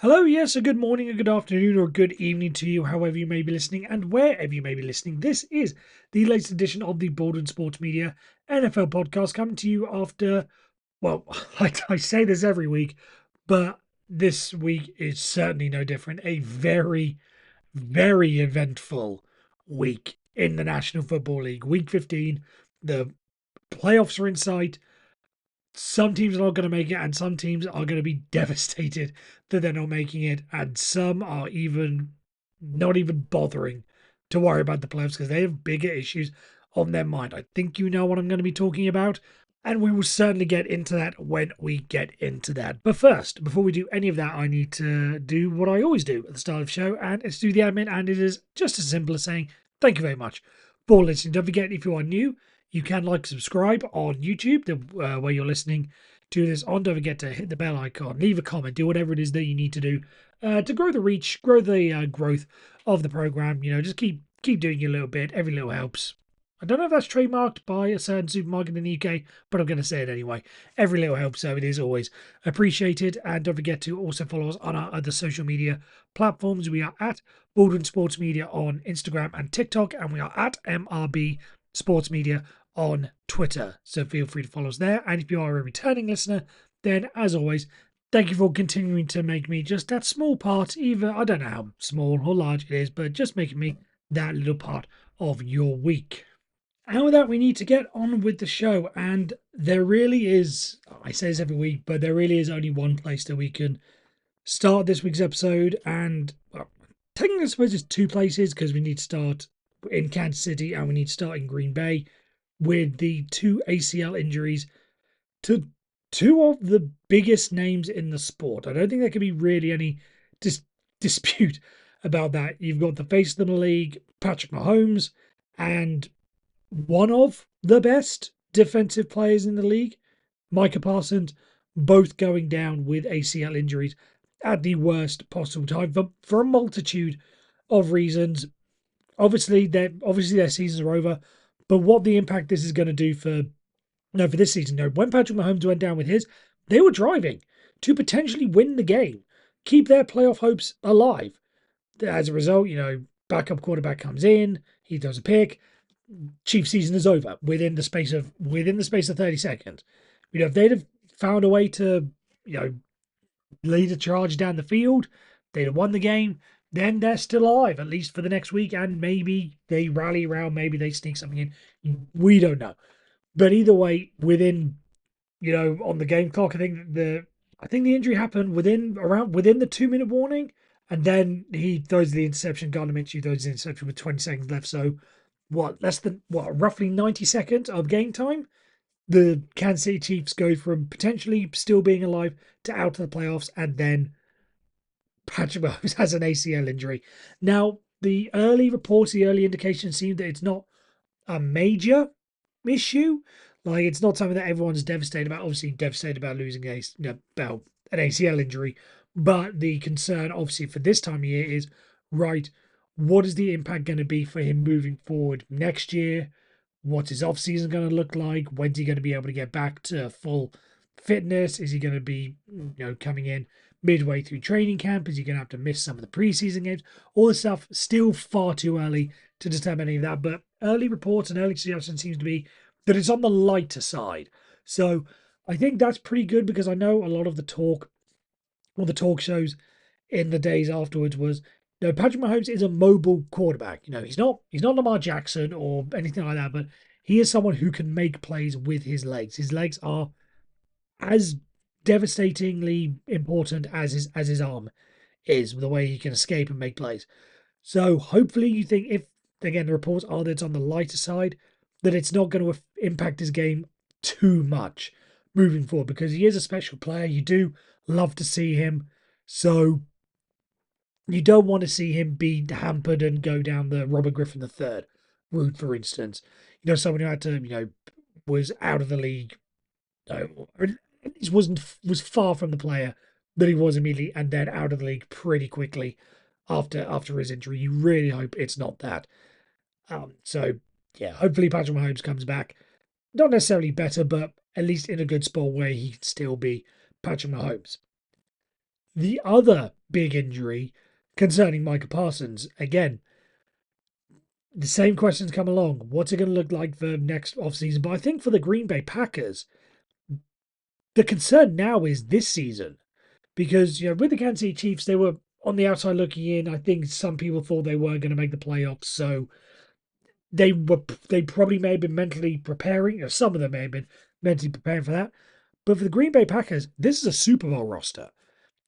Hello, yes, a good morning, a good afternoon, or a good evening to you, however you may be listening and wherever you may be listening. This is the latest edition of the Baldwin Sports Media NFL podcast coming to you after, well, I say this every week, but this week is certainly no different. A very, very eventful week in the National Football League. Week 15, the playoffs are in sight. Some teams are not going to make it, and some teams are going to be devastated that they're not making it, and some are even not even bothering to worry about the playoffs because they have bigger issues on their mind. I think you know what I'm going to be talking about, and we will certainly get into that when we get into that. But first, before we do any of that, I need to do what I always do at the start of the show, and it's do the admin, and it is just as simple as saying thank you very much for listening. Don't forget, if you are new, you can subscribe on YouTube, where you're listening to this on. Don't forget to hit the bell icon, leave a comment, do whatever it is that you need to do to grow the reach, grow the growth of the program. Just keep doing your little bit. Every little helps. I don't know if that's trademarked by a certain supermarket in the UK, but I'm going to say it anyway. Every little helps, so it is always appreciated. And don't forget to also follow us on our other social media platforms. We are at Baldwin Sports Media on Instagram and TikTok, and we are at MRB Sports Media on Twitter. So feel free to follow us there. And if you are a returning listener, then as always, thank you for continuing to make me just that small part, even I don't know how small or large it is, but just making me that little part of your week. And with that, we need to get on with the show. And there really is, I say this every week, but there really is only one place that we can start this week's episode. And well, technically, I suppose it's two places because we need to start in Kansas City and we need to start in Green Bay with the two ACL injuries to two of the biggest names in the sport. I don't think there could be really any dispute about that. You've got the face of the league, Patrick Mahomes, and one of the best defensive players in the league, Micah Parsons, both going down with ACL injuries at the worst possible time for a multitude of reasons. Obviously, their seasons are over, but what the impact this is going to do for this season. When Patrick Mahomes went down with his, they were driving to potentially win the game, keep their playoff hopes alive. As a result, backup quarterback comes in, he does a pick, Chiefs season is over within the space of 30 seconds. If they'd have found a way to, lead a charge down the field, they'd have won the game. Then they're still alive, at least for the next week, and maybe they rally around, maybe they sneak something in. We don't know. But either way, within on the game clock, I think the injury happened within the 2 minute warning, and then he throws the interception. Gardner Minshew throws the interception with 20 seconds left. So roughly 90 seconds of game time. The Kansas City Chiefs go from potentially still being alive to out of the playoffs, and then Patrick Mahomes has an ACL injury. Now, the early reports, the early indications seem that it's not a major issue. Like, it's not something that everyone's devastated about. Obviously, devastated about losing about an ACL injury. But the concern, obviously, for this time of year is, right, what is the impact going to be for him moving forward next year? What's his off-season going to look like? When's he going to be able to get back to full fitness? Is he going to be, coming in midway through training camp? Is he going to have to miss some of the preseason games? All this stuff, still far too early to determine any of that. But early reports and early suggestions seems to be that it's on the lighter side. So I think that's pretty good because I know a lot of the talk shows in the days afterwards was, Patrick Mahomes is a mobile quarterback. He's not Lamar Jackson or anything like that, but he is someone who can make plays with his legs. His legs are as devastatingly important as his arm is, the way he can escape and make plays. So hopefully you think, if again the reports are that it's on the lighter side, that it's not going to impact his game too much moving forward, because he is a special player. You do love to see him. So you don't want to see him be hampered and go down the Robert Griffin III route, for instance. Someone who had to, was out of the league, was far from the player that he was immediately, and then out of the league pretty quickly after his injury. You really hope it's not that. So yeah, hopefully Patrick Mahomes comes back, not necessarily better, but at least in a good spot where he can still be Patrick Mahomes. The other big injury concerning Micah Parsons. Again, the same questions come along. What's it going to look like for next offseason? But I think for the Green Bay Packers, the concern now is this season. Because, with the Kansas City Chiefs, they were on the outside looking in. I think some people thought they weren't going to make the playoffs. So they probably may have been mentally preparing, or some of them may have been mentally preparing for that. But for the Green Bay Packers, this is a Super Bowl roster.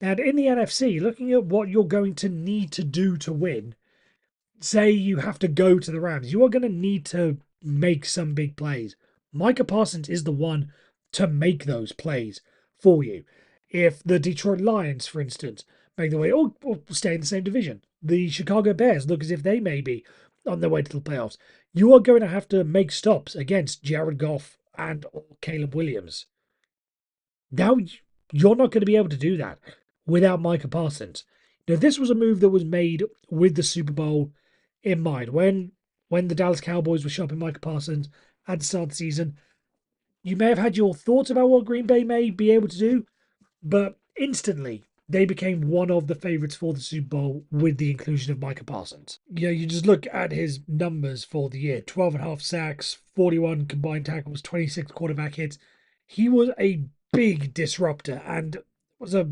And in the NFC, looking at what you're going to need to do to win, say you have to go to the Rams, you are going to need to make some big plays. Micah Parsons is the one to make those plays for you. If the Detroit Lions, for instance, make their way or stay in the same division, the Chicago Bears look as if they may be on their way to the playoffs, you are going to have to make stops against Jared Goff and Caleb Williams. Now, you're not going to be able to do that without Micah Parsons. This was a move that was made with the Super Bowl in mind. When the Dallas Cowboys were shopping Micah Parsons at the start of the season, you may have had your thoughts about what Green Bay may be able to do, but instantly they became one of the favorites for the Super Bowl with the inclusion of Micah Parsons. You just look at his numbers for the year: 12 and a half sacks, 41 combined tackles, 26 quarterback hits. He was a big disruptor and was a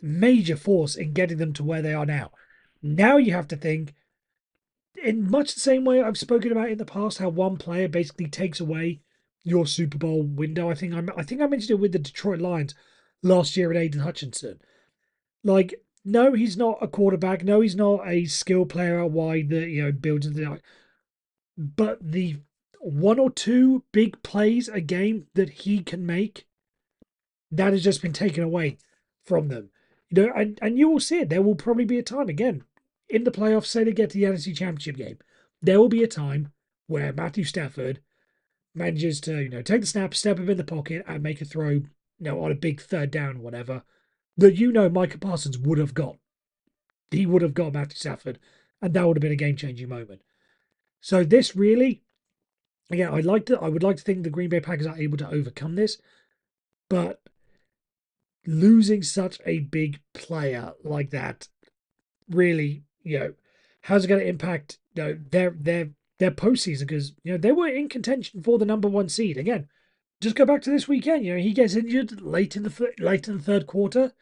major force in getting them to where they are now. Now you have to think, in much the same way I've spoken about in the past, how one player basically takes away your Super Bowl window. I think I mentioned it with the Detroit Lions last year at Aiden Hutchinson. Like, no, he's not a quarterback. No, he's not a skill player out wide that builds into the. But the one or two big plays a game that he can make, that has just been taken away from them. And you will see it. There will probably be a time again in the playoffs. Say they get to the NFC Championship game, there will be a time where Matthew Stafford manages to take the snap, step up in the pocket, and make a throw, on a big third down, or whatever, that Micah Parsons would have got. He would have got Matthew Stafford, and that would have been a game-changing moment. So this really, again, I would like to think the Green Bay Packers are able to overcome this, but losing such a big player like that really, how's it going to impact their postseason? Because they were in contention for the number one seed again. Just go back to this weekend. He gets injured late in the third quarter.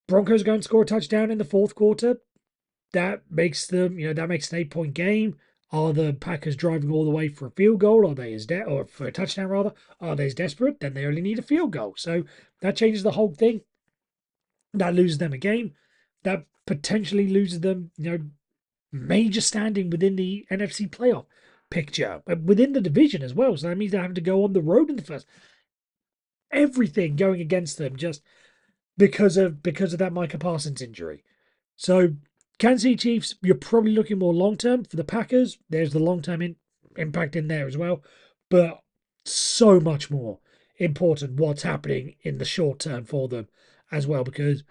Broncos go and score a touchdown in the fourth quarter. That makes them, that makes an 8-point game. Are the Packers driving all the way for a field goal? Are they or for a touchdown rather? Are they as desperate? Then they only need a field goal. So that changes the whole thing. That loses them a game. That potentially loses them, major standing within the NFC playoff picture, within the division as well. So that means they're having to go on the road in the first. Everything going against them just because of that Micah Parsons injury. So Kansas City Chiefs, you're probably looking more long term. For the Packers, there's the long term impact in there as well, but so much more important what's happening in the short term for them as well, because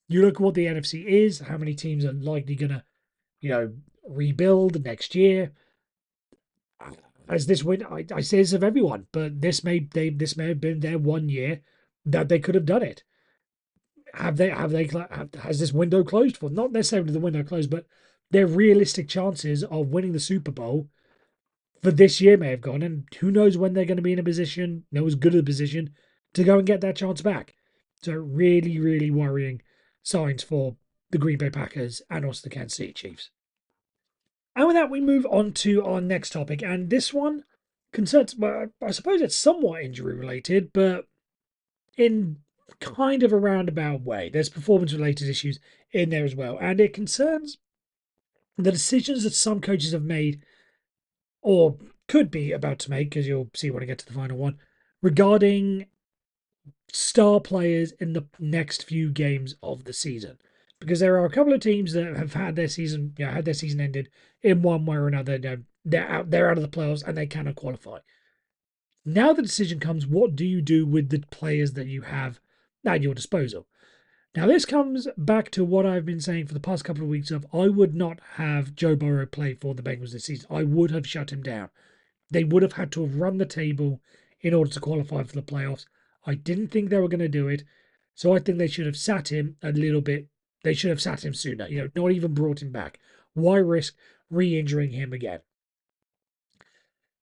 you look at what the NFC is, how many teams are likely going to, rebuild next year. As this win, I say this of everyone, but this may have been their 1 year that they could have done it. Has this window closed for? Not necessarily the window closed, but their realistic chances of winning the Super Bowl for this year may have gone, and who knows when they're going to be in a position, as good a position, to go and get that chance back. So really, really worrying signs for the Green Bay Packers and also the Kansas City Chiefs. And with that, we move on to our next topic, and this one concerns, well, I suppose it's somewhat injury related, but in kind of a roundabout way. There's performance related issues in there as well, and it concerns the decisions that some coaches have made or could be about to make, because you'll see when I get to the final one, regarding star players in the next few games of the season. Because there are a couple of teams that have had their season, ended in one way or another. They're out of the playoffs and they cannot qualify. Now the decision comes: what do you do with the players that you have at your disposal? Now this comes back to what I've been saying for the past couple of weeks of I would not have Joe Burrow play for the Bengals this season. I would have shut him down. They would have had to have run the table in order to qualify for the playoffs. I didn't think they were going to do it, so I think they should have sat him a little bit They should have sat him sooner. Not even brought him back. Why risk re-injuring him again?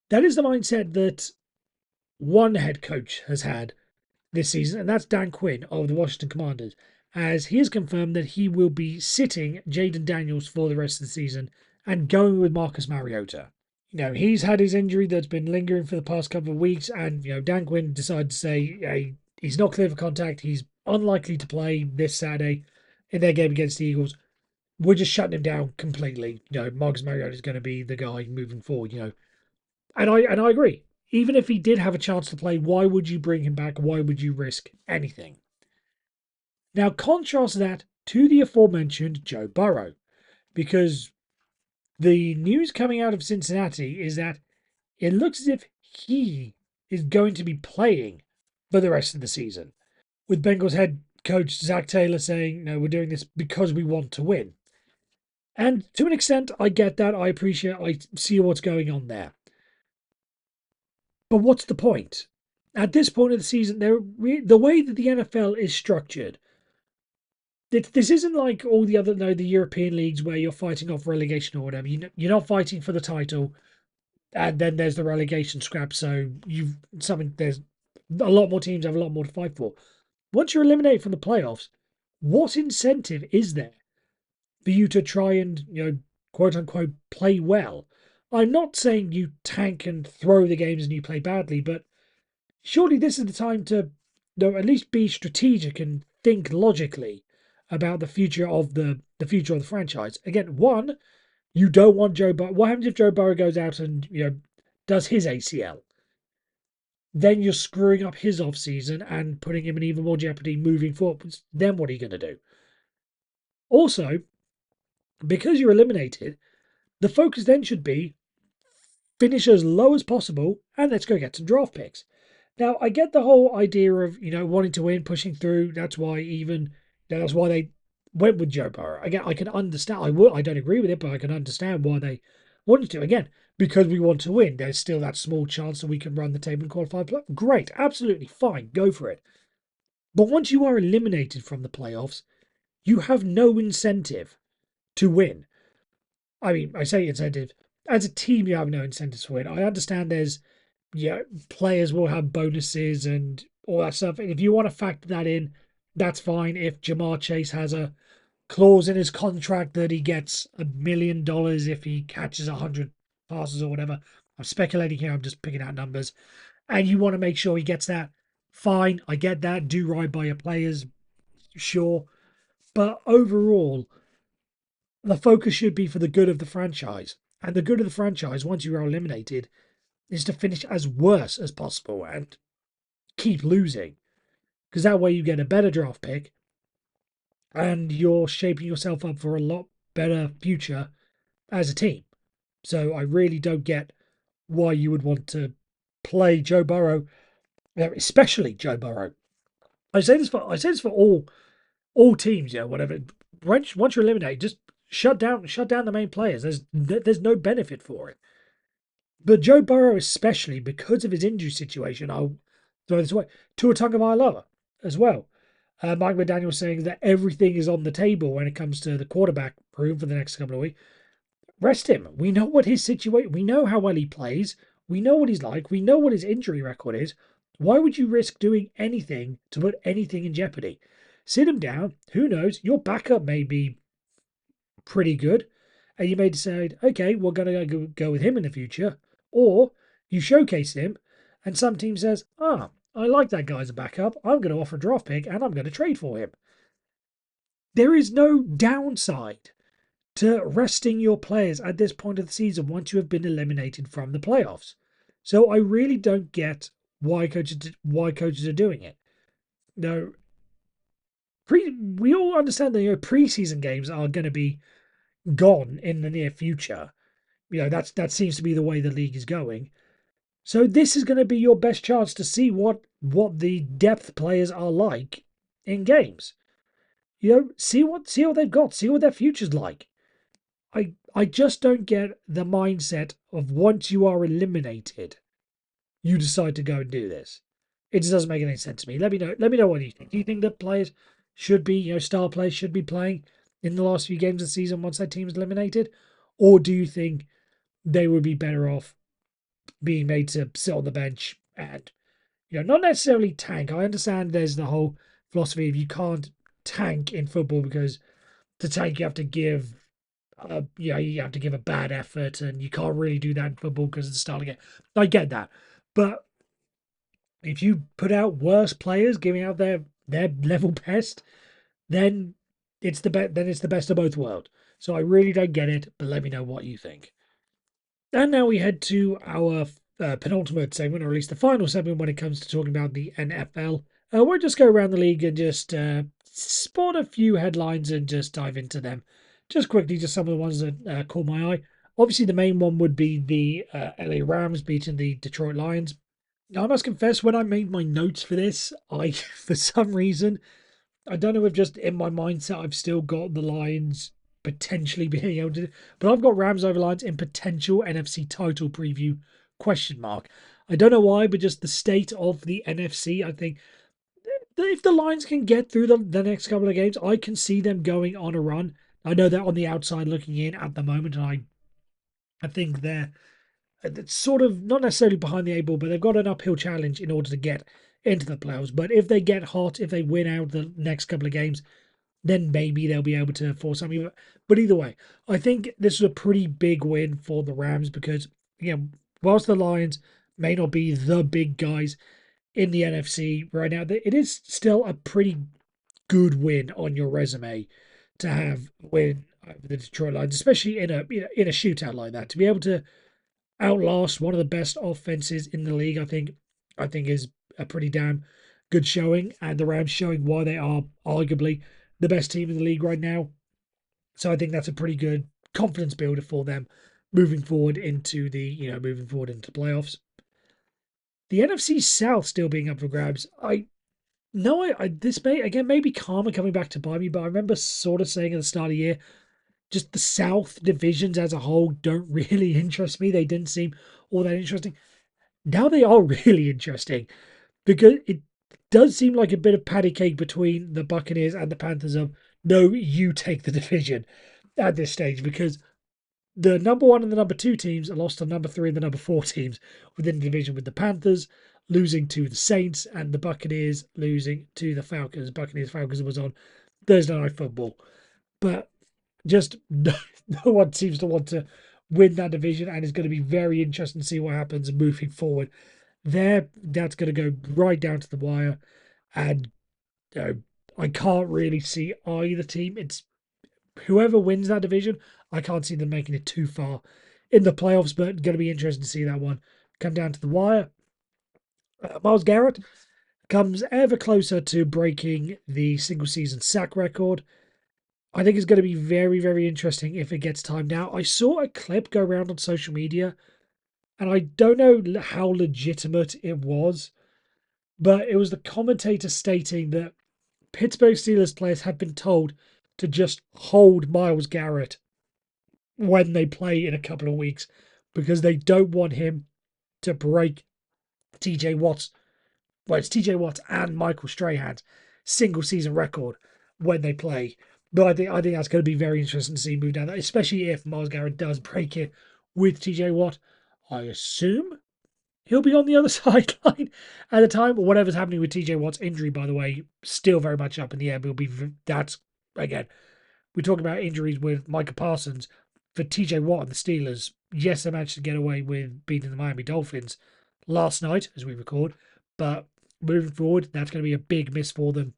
That is the mindset that one head coach has had this season, and that's Dan Quinn of the Washington Commanders, as he has confirmed that he will be sitting Jaden Daniels for the rest of the season and going with Marcus Mariota. He's had his injury that's been lingering for the past couple of weeks, and, Dan Quinn decided to say, hey, he's not clear for contact. He's unlikely to play this Saturday in their game against the Eagles. We're just shutting him down completely. Marcus Mariota is going to be the guy moving forward, And I agree. Even if he did have a chance to play, why would you bring him back? Why would you risk anything? Now, contrast that to the aforementioned Joe Burrow, because the news coming out of Cincinnati is that it looks as if he is going to be playing for the rest of the season, with Bengals head coach Zach Taylor saying, no, we're doing this because we want to win. And to an extent, I get that. I appreciate, I see what's going on there. But what's the point? At this point of the season, the way that the NFL is structured, this isn't like all the other, the European leagues where you're fighting off relegation or whatever. You're not fighting for the title, and then there's the relegation scrap. So there's a lot more teams have a lot more to fight for. Once you're eliminated from the playoffs, what incentive is there for you to try and, quote unquote, play well? I'm not saying you tank and throw the games and you play badly, but surely this is the time to, at least be strategic and think logically about the future of the future of the franchise. Again, one, you don't want Joe Burrow. What happens if Joe Burrow goes out and does his ACL? Then you're screwing up his off season and putting him in even more jeopardy moving forward. Then what are you going to do? Also, because you're eliminated, the focus then should be finish as low as possible and let's go get some draft picks. Now, I get the whole idea of, wanting to win, pushing through. That's why they went with Joe Burrow. Again, I can understand. I don't agree with it, but I can understand why they wanted to. Again, because we want to win. There's still that small chance that we can run the table and qualify. Great, absolutely fine. Go for it. But once you are eliminated from the playoffs, you have no incentive to win. I mean, I say incentive. As a team, you have no incentive to win. I understand players will have bonuses and all that stuff. And if you want to factor that in, that's fine. If Jamar Chase has a clause in his contract that he gets $1 million if he catches 100 passes or whatever. I'm speculating here. I'm just picking out numbers. And you want to make sure he gets that. Fine. I get that. Do right by your players. Sure. But overall, the focus should be for the good of the franchise. And the good of the franchise, once you are eliminated, is to finish as worse as possible and keep losing. Because that way you get a better draft pick and you're shaping yourself up for a lot better future as a team. So I really don't get why you would want to play Joe Burrow, especially Joe Burrow. I say this for all teams, whatever. Once you're eliminated, just shut down the main players. There's no benefit for it. But Joe Burrow, especially because of his injury situation, I'll throw this away. Tua Tagovailoa as well. Mike McDaniel saying that everything is on the table when it comes to the quarterback room for the next couple of weeks. Rest him. We know what his situation. We know how well he plays. We know what he's like. We know what his injury record is. Why would you risk doing anything to put anything in jeopardy? Sit him down. Who knows? Your backup may be pretty good, and you may decide, okay, we're going to go with him in the future. Or you showcase him, and some team says, I like that guy as a backup. I'm going to offer a draft pick, and I'm going to trade for him. There is no downside to resting your players at this point of the season once you have been eliminated from the playoffs. So I really don't get why coaches are doing it. No, we all understand that preseason games are going to be gone in the near future. That seems to be the way the league is going. So this is going to be your best chance to see what the depth players are like in games. See what they've got, see what their future's like. I just don't get the mindset of once you are eliminated, you decide to go and do this. It just doesn't make any sense to me. Let me know what you think. Do you think that players should be, star players should be playing in the last few games of the season once that team is eliminated? Or do you think they would be better off being made to sit on the bench and, not necessarily tank? I understand there's the whole philosophy of you can't tank in football because to tank you have to give you have to give a bad effort, and you can't really do that in football because of the style of game. I get that, but if you put out worse players giving out their level best, then it's the best of both worlds. So I really don't get it, but let me know what you think. And now we head to our penultimate segment, or at least the final segment when it comes to talking about the NFL. We'll just go around the league and just spot a few headlines and just dive into them. Just quickly, just some of the ones that caught my eye. Obviously, the main one would be the LA Rams beating the Detroit Lions. Now, I must confess, when I made my notes for this, for some reason, I don't know if just in my mindset I've still got the Lions potentially being able to, but I've got Rams over Lions in potential NFC title preview question mark. I don't know why, but just the state of the NFC, I think if the Lions can get through the next couple of games, I can see them going on a run. I know they're on the outside looking in at the moment, and I think they're it's sort of not necessarily behind the eight ball, but they've got an uphill challenge in order to get into the playoffs. But if they get hot, if they win out the next couple of games, then maybe they'll be able to force something. But either way, I think this is a pretty big win for the Rams because, whilst the Lions may not be the big guys in the NFC right now, it is still a pretty good win on your resume to have win over the Detroit Lions, especially in a shootout like that. To be able to outlast one of the best offenses in the league, I think is a pretty damn good showing, and the Rams showing why they are arguably the best team in the league right now. So I think that's a pretty good confidence builder for them moving forward into the playoffs. The NFC South still being up for grabs. I know this may again maybe karma coming back to bite me, but I remember sort of saying at the start of the year, just the South divisions as a whole don't really interest me. They didn't seem all that interesting. Now they are really interesting because it does seem like a bit of patty cake between the Buccaneers and the Panthers of no, you take the division at this stage because the number one and the number two teams are lost to number three and the number four teams within the division, with the Panthers losing to the Saints and the Buccaneers losing to the Falcons. Buccaneers Falcons was on Thursday Night Football. But just no one seems to want to win that division, and it's going to be very interesting to see what happens moving forward. That's going to go right down to the wire, and I can't really see either team. It's whoever wins that division. I can't see them making it too far in the playoffs, but going to be interesting to see that one come down to the wire. Myles Garrett comes ever closer to breaking the single season sack record. I think it's going to be very, very interesting if it gets timed out. I saw a clip go around on social media, and I don't know how legitimate it was, but it was the commentator stating that Pittsburgh Steelers players have been told to just hold Myles Garrett when they play in a couple of weeks because they don't want him to break TJ Watt's, well, it's TJ Watt and Michael Strahan's single season record when they play. But I think that's going to be very interesting to see move down that, especially if Myles Garrett does break it with TJ Watt. I assume he'll be on the other sideline at the time. Or whatever's happening with TJ Watt's injury, by the way, still very much up in the air. But that's again, we talk about injuries with Micah Parsons for TJ Watt and the Steelers. Yes, they managed to get away with beating the Miami Dolphins last night as we record, but moving forward, that's going to be a big miss for them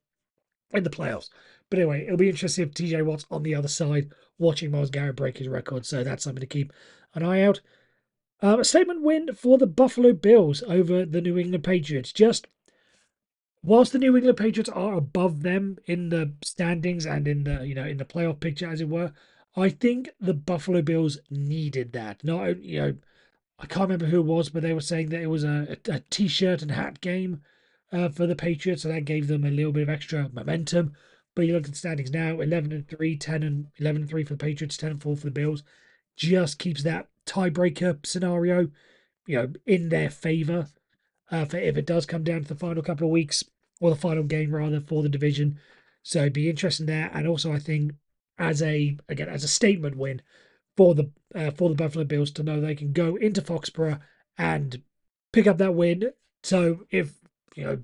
in the playoffs. But anyway, it'll be interesting if TJ Watt's on the other side watching Myles Garrett break his record. So that's something to keep an eye out. A statement win for the Buffalo Bills over the New England Patriots. Just whilst the New England Patriots are above them in the standings and in the in the playoff picture, as it were, I think the Buffalo Bills needed that. Not I can't remember who it was, but they were saying that it was a t-shirt and hat game for the Patriots, so that gave them a little bit of extra momentum. But you look at the standings now: 11-3, 10-11-3 for the Patriots, 10-4 for the Bills. Just keeps that tiebreaker scenario, in their favor. For if it does come down to the final couple of weeks, or the final game rather, for the division. So it'd be interesting there. And also, I think as a statement win for the Buffalo Bills to know they can go into Foxborough and pick up that win. So if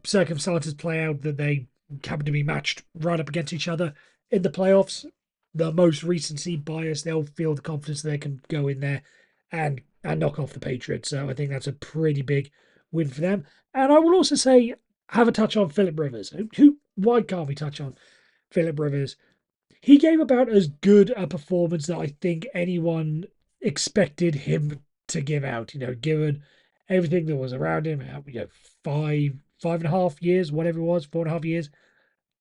circumstances play out that they happen to be matched right up against each other in the playoffs, the most recency bias, they'll feel the confidence that they can go in there and knock off the Patriots. So I think that's a pretty big win for them. And I will also say, have a touch on Philip Rivers. Why can't we touch on Philip Rivers? He gave about as good a performance that I think anyone expected him to give out. Given everything that was around him, 5.5 years, whatever it was, 4.5 years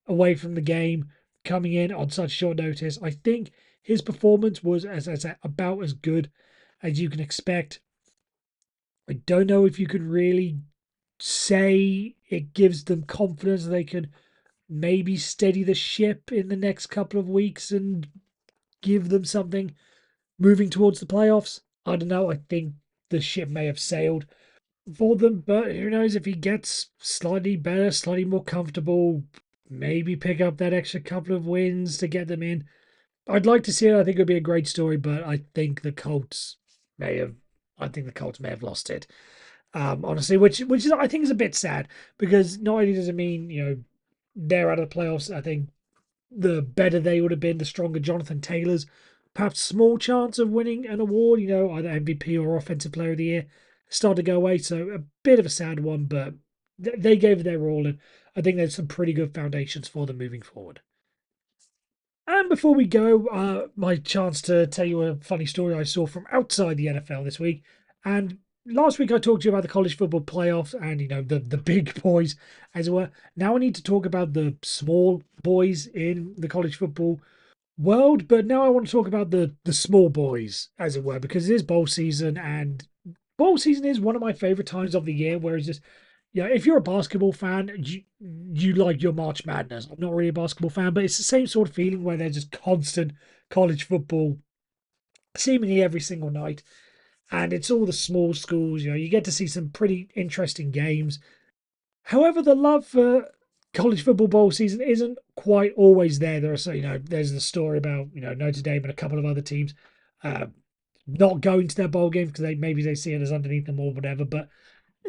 away from the game, coming in on such short notice. I think his performance was, as I said, about as good as you can expect. I don't know if you could really say it gives them confidence they can maybe steady the ship in the next couple of weeks and give them something moving towards the playoffs. I don't know. I think the ship may have sailed for them, but who knows if he gets slightly better, slightly more comfortable, maybe pick up that extra couple of wins to get them in. I'd like to see it. I think it would be a great story, but may have. I think the Colts may have lost it. Honestly, which is I think is a bit sad because not only does it mean they're out of the playoffs. I think the better they would have been, the stronger Jonathan Taylor's perhaps small chance of winning an award, either MVP or Offensive Player of the Year, start to go away. So a bit of a sad one, but they gave their all, and I think there's some pretty good foundations for them moving forward. And before we go, my chance to tell you a funny story I saw from outside the NFL this week. And last week I talked to you about the college football playoffs and the big boys, as it were. Now I need to talk about the small boys in the college football world, but now I want to talk about the small boys, as it were, because it is bowl season, and bowl season is one of my favorite times of the year. Whereas just if you're a basketball fan, you like your March Madness. I'm not really a basketball fan, but it's the same sort of feeling where there's just constant college football, seemingly every single night, and it's all the small schools. You get to see some pretty interesting games. However, the love for college football bowl season isn't quite always there. There's the story about Notre Dame and a couple of other teams uh, not going to their bowl games because maybe they see it as underneath them or whatever. But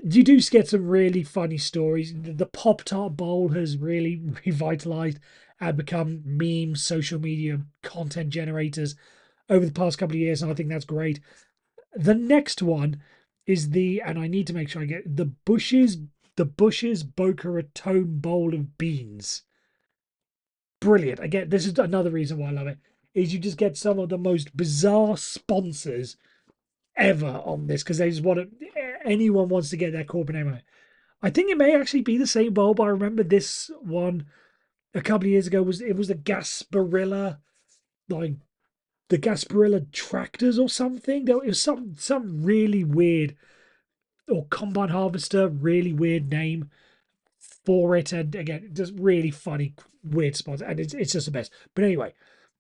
you do get some really funny stories. The Pop Tart Bowl has really revitalized and become memes, social media content generators over the past couple of years, and I think that's great. The next one is and I need to make sure I get the Bush's Boca Raton Bowl of Beans. Brilliant. Again, this is another reason why I love it. Is you just get some of the most bizarre sponsors ever on this because they just anyone wants to get their corporate name on it. I think it may actually be the same bowl, but I remember this one a couple of years ago was the Gasparilla, like the Gasparilla tractors or something. It was some really weird, or combine harvester, really weird name for it, and again, just really funny, weird spots, and it's just the best. But anyway,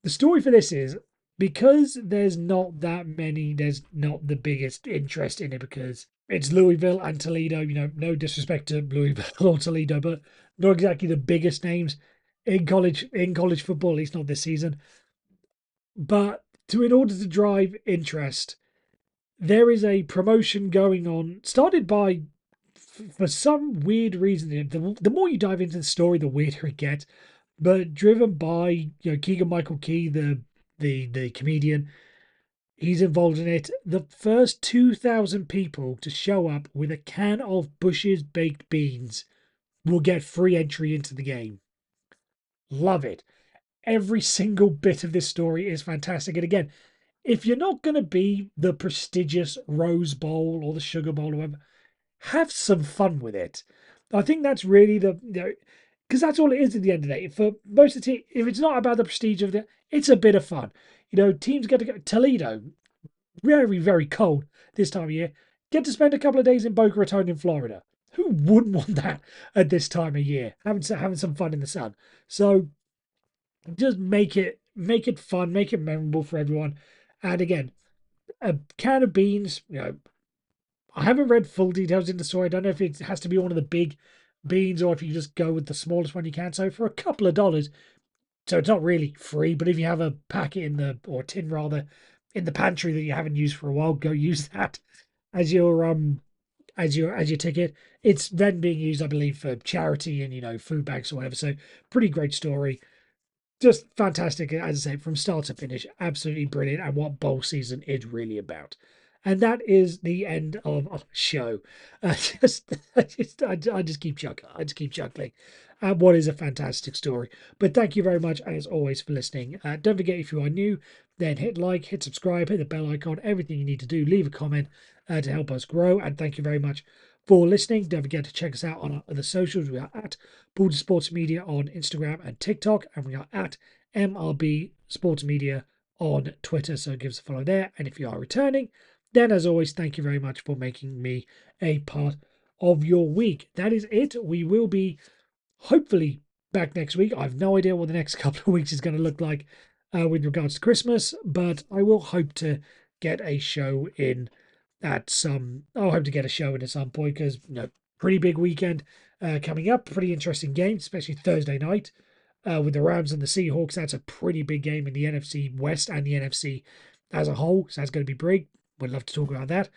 the story for this is because there's not that many, there's not the biggest interest in it because it's Louisville and Toledo. No disrespect to Louisville or Toledo, but not exactly the biggest names in college football, at least not this season. But in order to drive interest, there is a promotion going on, started by, for some weird reason. The more you dive into the story, the weirder it gets. But driven by Keegan Michael Key, the comedian, he's involved in it. The first 2,000 people to show up with a can of Bush's baked beans will get free entry into the game. Love it. Every single bit of this story is fantastic. And again, if you're not going to be the prestigious Rose Bowl or the Sugar Bowl or whatever, have some fun with it. I think that's really because that's all it is at the end of the day. For most of the team, if it's not about the prestige of it's a bit of fun. Teams get to go Toledo, very, very cold this time of year, get to spend a couple of days in Boca Raton in Florida. Who wouldn't want that at this time of year? Having some fun in the sun. So just make it fun, make it memorable for everyone. And again, a can of beans, I haven't read full details in the story. I don't know if it has to be one of the big beans or if you just go with the smallest one you can. So for a couple of dollars, So it's not really free, but if you have a packet or tin rather, in the pantry that you haven't used for a while, go use that as your ticket. It's then being used, I believe, for charity and food banks or whatever. So pretty great story. Just fantastic, as I say, from start to finish. Absolutely brilliant, and what bowl season is really about. And that is the end of our show. I just keep chuckling. I just keep chuckling at what is a fantastic story. But thank you very much, as always, for listening. Don't forget, if you are new, then hit like, hit subscribe, hit the bell icon, everything you need to do. Leave a comment to help us grow. And thank you very much for listening. Don't forget to check us out on our other socials. We are at Border Sports Media on Instagram and TikTok, and we are at MRB Sports Media on Twitter. So give us a follow there. And if you are returning, then as always, thank you very much for making me a part of your week. That is it. We will be hopefully back next week. I have no idea what the next couple of weeks is going to look like with regards to Christmas, but I will hope to get a show in I'll hope to get a show in at some point because pretty big weekend coming up. Pretty interesting game, especially Thursday night with the Rams and the Seahawks. That's a pretty big game in the NFC West and the NFC as a whole. So that's going to be big. Would love to talk about that,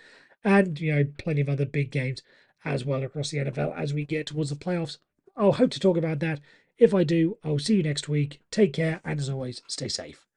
and plenty of other big games as well across the NFL as we get towards the playoffs. I'll hope to talk about that. If I do, I'll see you next week. Take care, and as always, stay safe.